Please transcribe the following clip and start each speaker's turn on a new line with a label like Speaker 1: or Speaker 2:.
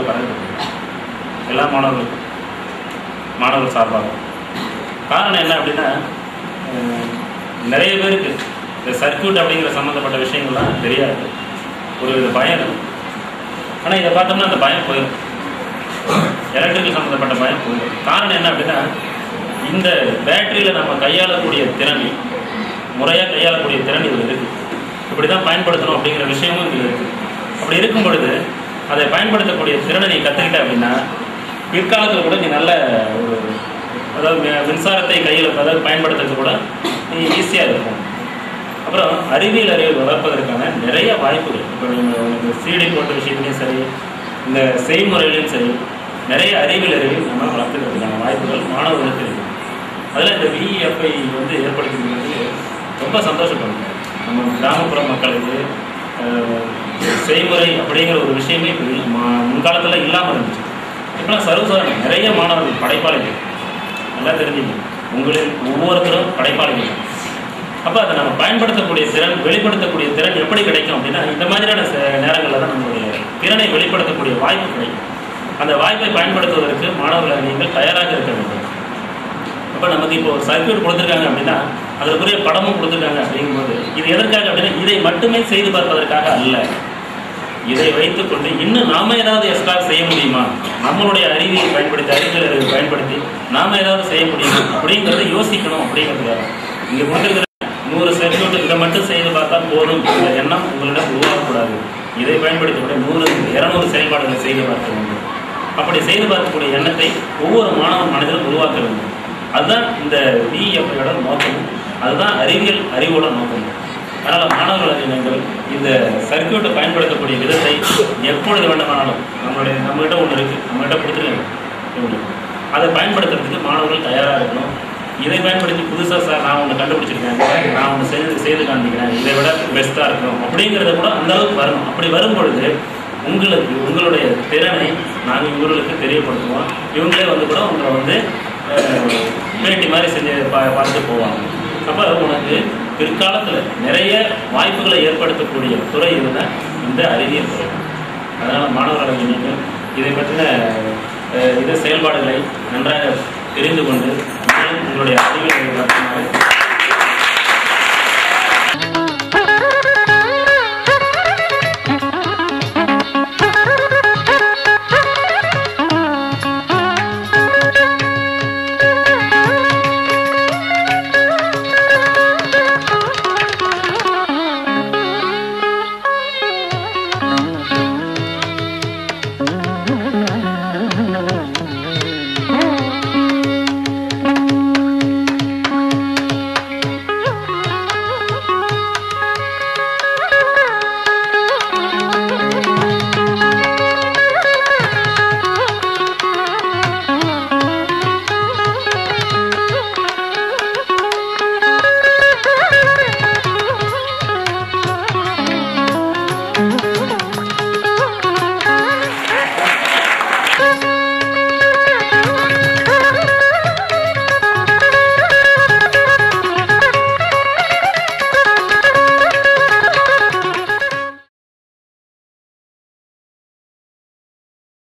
Speaker 1: பரவுது எல்லா மாணவர்கள் சார்பாக. காரணம் என்ன அப்படின்னா, நிறைய பேருக்கு இந்த சர்க்யூட் அப்படிங்கிற சம்மந்தப்பட்ட விஷயங்கள்லாம் தெரியாது, ஒரு வித பயம் இருக்கும். ஆனால் இதை பார்த்தோம்னா அந்த பயம் போயிடும், எலக்ட்ரிக்கல் சம்மந்தப்பட்ட பயம் போயிடும். காரணம் என்ன அப்படின்னா, இந்த பேட்டரியில் நம்ம கையாளக்கூடிய திறன், முறையாக கையாளக்கூடிய திறன் இதில் இருக்குது. இப்படி தான் பயன்படுத்தணும் அப்படிங்கிற விஷயமும் இதில் இருக்குது. அப்படி இருக்கும் பொழுது அதை பயன்படுத்தக்கூடிய திறனை நீ கற்றுக்கிட்ட அப்படின்னா பிற்காலத்தில் கூட நீ நல்ல ஒரு, அதாவது மின்சாரத்தை கையில் பயன்படுத்துறது கூட நீ ஈஸியாக இருக்கும். அப்புறம் அறிவியல் வளர்ப்பதற்கான நிறைய வாய்ப்புகள், இப்போ உங்களுக்கு சிடி போட்ட விஷயத்துலையும் சரி, இந்த செய்முறையிலையும் சரி, நிறைய அறிவியல் நம்ம வளர்த்துக்கிறதுக்கான வாய்ப்புகள் மாணவர்களுக்கு இருக்குது. அதில் இந்த விஇஎஃப்ஐ ஏற்படுத்திக்கிறது ரொம்ப சந்தோஷப்படுங்க. நம்ம கிராமப்புற மக்களுக்கு செய்முறை அப்படிங்கிற ஒரு விஷயமே முன்காலத்தில் இல்லாமல் இருந்துச்சு. இப்போலாம் சர்வசாதாரணம் நிறைய மாணவர்கள் படைப்பாளிகள், நல்லா தெரிஞ்சுங்க, உங்களில் ஒவ்வொருத்தரும் படைப்பாளிகள். அப்போ அதை நம்ம பயன்படுத்தக்கூடிய திறன், வெளிப்படுத்தக்கூடிய திறன் எப்படி கிடைக்கும் அப்படின்னா, இந்த மாதிரியான நேரங்களில் தான் நம்மளுடைய திறனை வெளிப்படுத்தக்கூடிய வாய்ப்பு கிடைக்கும். அந்த வாய்ப்பை பயன்படுத்துவதற்கு மாணவர்களை நீங்கள் தயாராக இருக்க வேண்டும். அப்போ நமக்கு இப்போ ஒரு சர்க்யூட் கொடுத்துருக்காங்க அப்படின்னா அதற்குரிய படமும் கொடுத்துருக்காங்க. அப்படிங்கும்போது இது எதற்காக அப்படின்னா, இதை மட்டுமே செய்து பார்ப்பதற்காக அல்ல, இதை வைத்துக்கொண்டு இன்னும் நாம ஏதாவது எக்ஸ்ட்ரா செய்ய முடியுமா, நம்மளுடைய அறிவியை பயன்படுத்தி, அறிவியல் அறிவை பயன்படுத்தி நாம ஏதாவது செய்ய முடியுமா அப்படிங்கிறத யோசிக்கணும். அப்படிங்கிறதுக்காக இங்கே கொடுத்துருக்கிற 100 சர்க்யூட் இதை மட்டும் செய்து பார்த்தா போதும் இந்த எண்ணம் உங்களிடம் உருவாகக்கூடாது. இதை பயன்படுத்தி கூட 100-200 செயல்பாடுகளை செய்து பார்க்க வேண்டும். அப்படி செய்து பார்க்கக்கூடிய எண்ணத்தை ஒவ்வொரு மாணவன் மனதிலும் உருவாக்க வேண்டும். அதுதான் இந்த விஇஎஃப்ஐயோட நோக்கம், அதுதான் அறிவியல் அறிவோட நோக்கம். அதனால் மாணவர்கள் நீங்கள் இந்த சர்க்யூட்டை பயன்படுத்தக்கூடிய விதத்தை எப்பொழுது வேண்டுமானாலும் நம்மகிட்ட ஒன்று இருக்குது, நம்மகிட்ட கொடுத்துருங்க, அதை பயன்படுத்துறதுக்கு மாணவர்கள் தயாராக இருக்கணும். இதை பயன்படுத்தி புதுசாக சார் நான் ஒன்று கண்டுபிடிச்சிருக்கேன், நான் ஒன்று செய்து காண்பிக்கிறேன், இதை விட பெஸ்ட்டாக இருக்கணும் அப்படிங்கிறத கூட அந்த அளவுக்கு வரணும். அப்படி வரும்பொழுது உங்களுடைய திறனை நாங்கள் இவங்களுக்கு தெரியப்படுத்துவோம். இவங்களே கூட உங்களை பேட்டி மாதிரி செஞ்சு பார்த்து போவாங்க. அப்போ உனக்கு பிற்காலத்தில் நிறைய வாய்ப்புகளை ஏற்படுத்தக்கூடிய துறை இதுதான் இந்த அறிவியல் துறை. அதனால் மாணவர்கள் நீங்கள் இதை பற்றின செயல்பாடுகளை நன்றாக தெரிந்து கொண்டு உங்களுடைய அறிவியலை